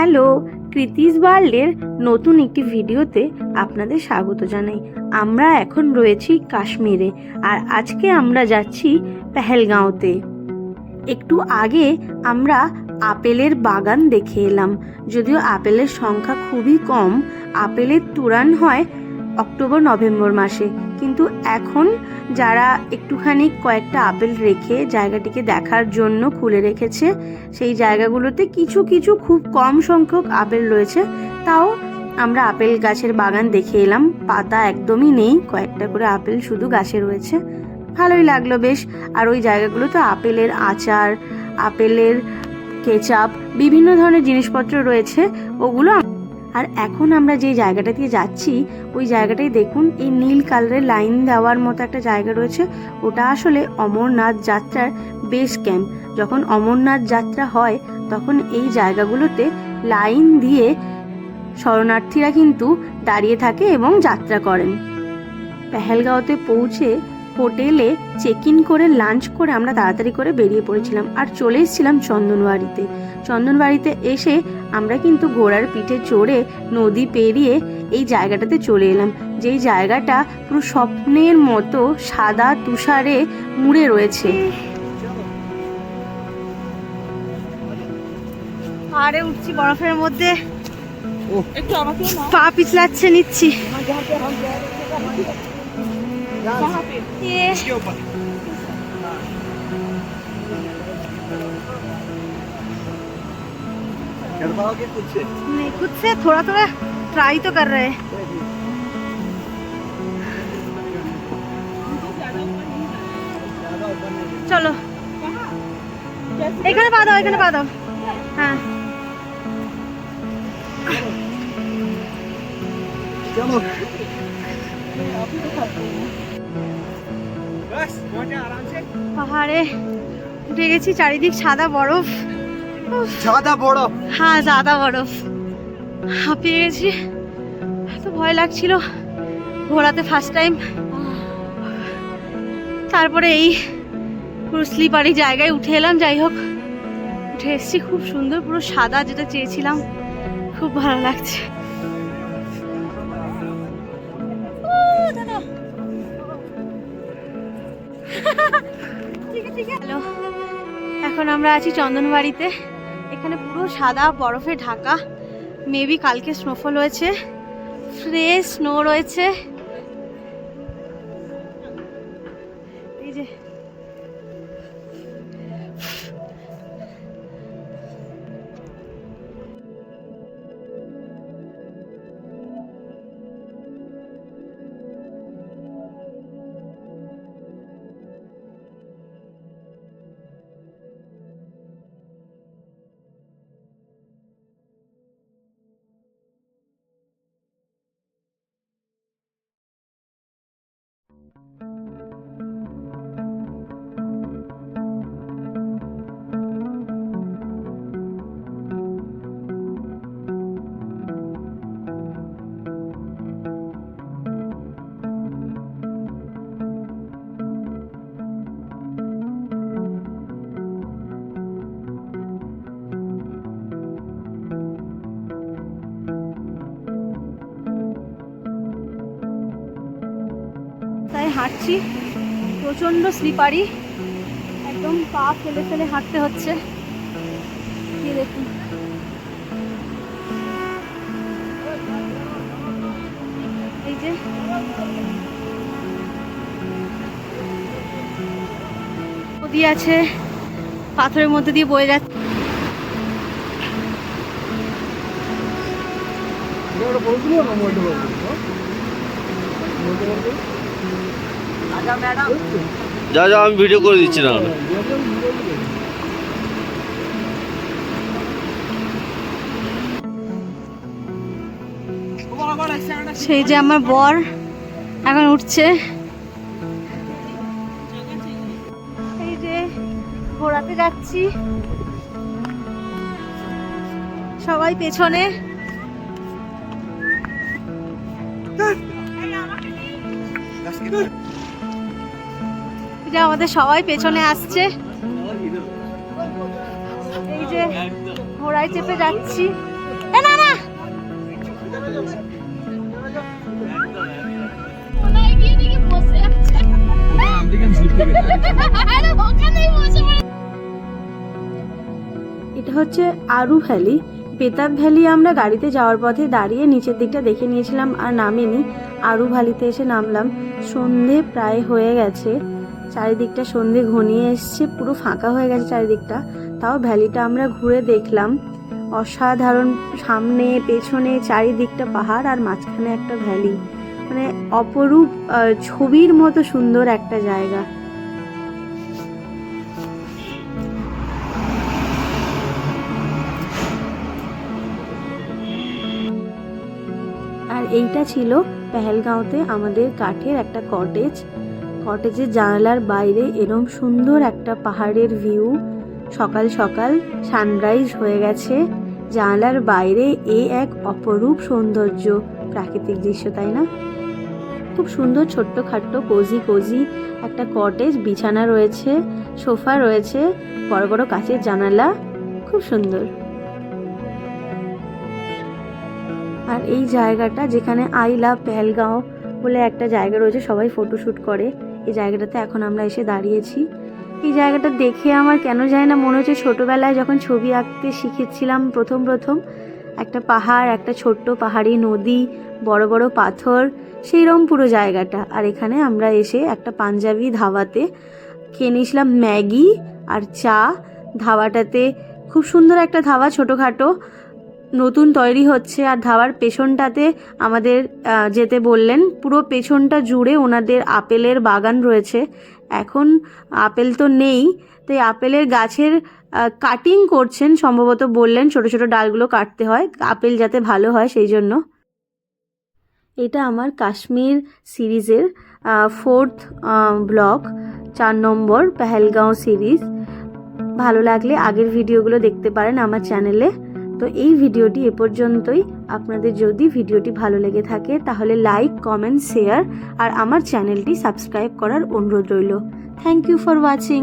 Hello, কৃতিস ওয়ার্ল্ডের নতুন একটি ভিডিওতে আপনাদের স্বাগত জানাই। আমরা এখন রয়েছি কাশ্মীরে, আর আজকে আমরা যাচ্ছি পেহেলগাঁওতে। একটু আগে আমরা আপেলের বাগান দেখে এলাম। যদিও আপেলের সংখ্যা খুবই কম, আপেলের তুরান হয় অক্টোবর নভেম্বর মাসে, কিন্তু এখন যারা একটুখানি কয়েকটা আপেল রেখে জায়গাটিকে দেখার জন্য খুলে রেখেছে, সেই জায়গাগুলোতে কিছু কিছু খুব কম সংখ্যক আপেল রয়েছে। তাও আমরা আপেল গাছের বাগান দেখে এলাম। পাতা একদমই নেই, কয়েকটা করে আপেল শুধু গাছে রয়েছে। ভালোই লাগলো বেশ। আর ওই জায়গাগুলোতে আপেলের আচার, আপেলের কেচাপ, বিভিন্ন ধরনের জিনিসপত্র রয়েছে ওগুলো। আর এখন আমরা যে জায়গাটা দিয়ে যাচ্ছি ওই জায়গাটাই দেখুন, এই নীল কালারের লাইন দেওয়ার মতো একটা জায়গা রয়েছে। ওটা আসলে অমরনাথ যাত্রার বেস ক্যাম্প। যখন অমরনাথ যাত্রা হয় তখন এই জায়গাগুলোতে লাইন দিয়ে শরণার্থীরা কিন্তু দাঁড়িয়ে থাকে এবং যাত্রা করেন। পেহেলগাঁওতে পৌঁছে হোটেলে চেক ইন করে লাঞ্চ করে আমরা তাড়াতাড়ি করে বেরিয়ে পড়েছিলাম আর চলে এসেছিলাম চন্দনবাড়িতে। চন্দনবাড়িতে এসে আমরা কিন্তু ঘোড়ার পিঠে চড়ে নদী পেরিয়ে এই জায়গাটাতে চলে এলাম, যেই জায়গাটা পুরো স্বপ্নের মতো সাদা তুষারে মুড়ে রয়েছে। পাহাড়ে উঠছি বরফের মধ্যে, একটু আমাকে পা পিছলাচ্ছে নিচ্ছি। नहीं, खुद से थोड़ा थोड़ा ट्राई तो कर रहे हैं। चलो এখানে পা দাও, এখানে পা দাও। হ্যাঁ চলো। পাহাড়ে উঠে গেছি, চারিদিক সাদা বরফ। সাদা বরফ, হ্যাঁ সাদা বরফ। হাঁপিয়ে গেছি, এত ভয় লাগছিল ঘোড়াতে ফার্স্ট টাইম। তারপরে এই পুরো স্লিপারি জায়গায় উঠে এলাম। যাই হোক, উঠে এসেছি, খুব সুন্দর, পুরো সাদা, যেটা চেয়েছিলাম। খুব ভালো লাগছে। এখন আমরা আছি চন্দনবাড়িতে। এখানে পুরো সাদা বরফে ঢাকা। মেবি কালকে স্নোফল হয়েছে, ফ্রেশ স্নো রয়েছে। এই যে হাঁটছি, প্রচন্ড স্লিপারি, একদম পা ফেলে ফেলে হাঁটতে হচ্ছে। দেখুন এই যে নদী আছে, পাথরের মধ্যে দিয়ে বয়ে যাচ্ছে। যা যা, আমি ভিডিও করে দিচ্ছি না। সেই যে আমার বর এখন উঠছে। এই যে ঘোরাতে যাচ্ছি, সবাই পেছনে। আমাদের সবাই পেছনে আসছে। এই যে ঘোড়ায় চেপে যাচ্ছি। কোনায় গিয়ে দেখি বসে আছে। আরে ওখানেই বসে পড়ে। এটা হচ্ছে আরু ভ্যালি। বেতাব ভ্যালি আমরা গাড়িতে যাওয়ার পথে দাঁড়িয়ে নিচের দিকটা দেখে নিয়েছিলাম আর নামিনি। আরু ভ্যালিতে এসে নামলাম। সন্ধে প্রায় হয়ে গেছে, চারিদিকটা সন্ধে ঘনিয়ে এসছে, পুরো ফাঁকা হয়ে গেছে চারিদিকটা। তাও ভ্যালিটা আমরা ঘুরে দেখলাম। অসাধারণ, সামনে পেছনে চারিদিকটা পাহাড় আর মাঝখানে একটা ভ্যালি, মানে অপরূপ ছবির মতো সুন্দর একটা জায়গা। আর এইটা ছিল পেহেলগাঁওতে আমাদের কাঠের একটা কটেজ। কটেজের জানালার বাইরে এরম সুন্দর একটা পাহাড়ের ভিউ। সকাল সকাল সানরাইজ হয়ে গেছে, জানালার বাইরে এক অপরূপ সৌন্দর্য, প্রাকৃতিক দৃশ্য, তাই না? খুব সুন্দর ছোট্টখাট্টো কোজি কোজি একটা কটেজ, বিছানা রয়েছে, সোফা রয়েছে, বড় বড় কাচের জানালা, খুব সুন্দর। আর এই জায়গাটা, যেখানে আই লাভ পেহেলগাঁও বলে একটা জায়গা রয়েছে, সবাই ফটোশ্যুট করে, এই জায়গাটাতে এখন আমরা এসে দাঁড়িয়েছি। এই জায়গাটা দেখে আমার কেন যায় না মনে হচ্ছে ছোটোবেলায় যখন ছবি আঁকতে শিখেছিলাম প্রথম একটা পাহাড়, একটা ছোট্ট পাহাড়ি নদী, বড় বড় পাথর, সেইরকম পুরো জায়গাটা। আর এখানে আমরা এসে একটা পাঞ্জাবি ধাবাতে খেয়ে নিয়েছিলাম ম্যাগি আর চা। ধাবাটাতে খুব সুন্দর একটা ধাবা, ছোটোখাটো, নতুন তৈরি হচ্ছে। আর ধাবার পেছনটাতে আমাদের যেতে বললেন। পুরো পেছনটা জুড়ে ওনাদের আপেলের বাগান রয়েছে। এখন আপেল তো নেই, তাই আপেলের গাছের কাটিং করছেন সম্ভবত, বললেন ছোট ছোট ডালগুলো কাটতে হয় আপেল যাতে ভালো হয় সেই জন্য। এটা আমার কাশ্মীর সিরিজের 4th ব্লগ, 4 নম্বর পেহেলগাঁও সিরিজ। ভালো লাগলে আগের ভিডিওগুলো দেখতে পারেন আমার চ্যানেলে। তো এই ভিডিওটি এ পর্যন্তই। আপনাদের যদি ভিডিওটি ভালো লেগে থাকে তাহলে লাইক, কমেন্ট, শেয়ার আর আমার চ্যানেলটি সাবস্ক্রাইব করার অনুরোধ রইল। Thank you for watching.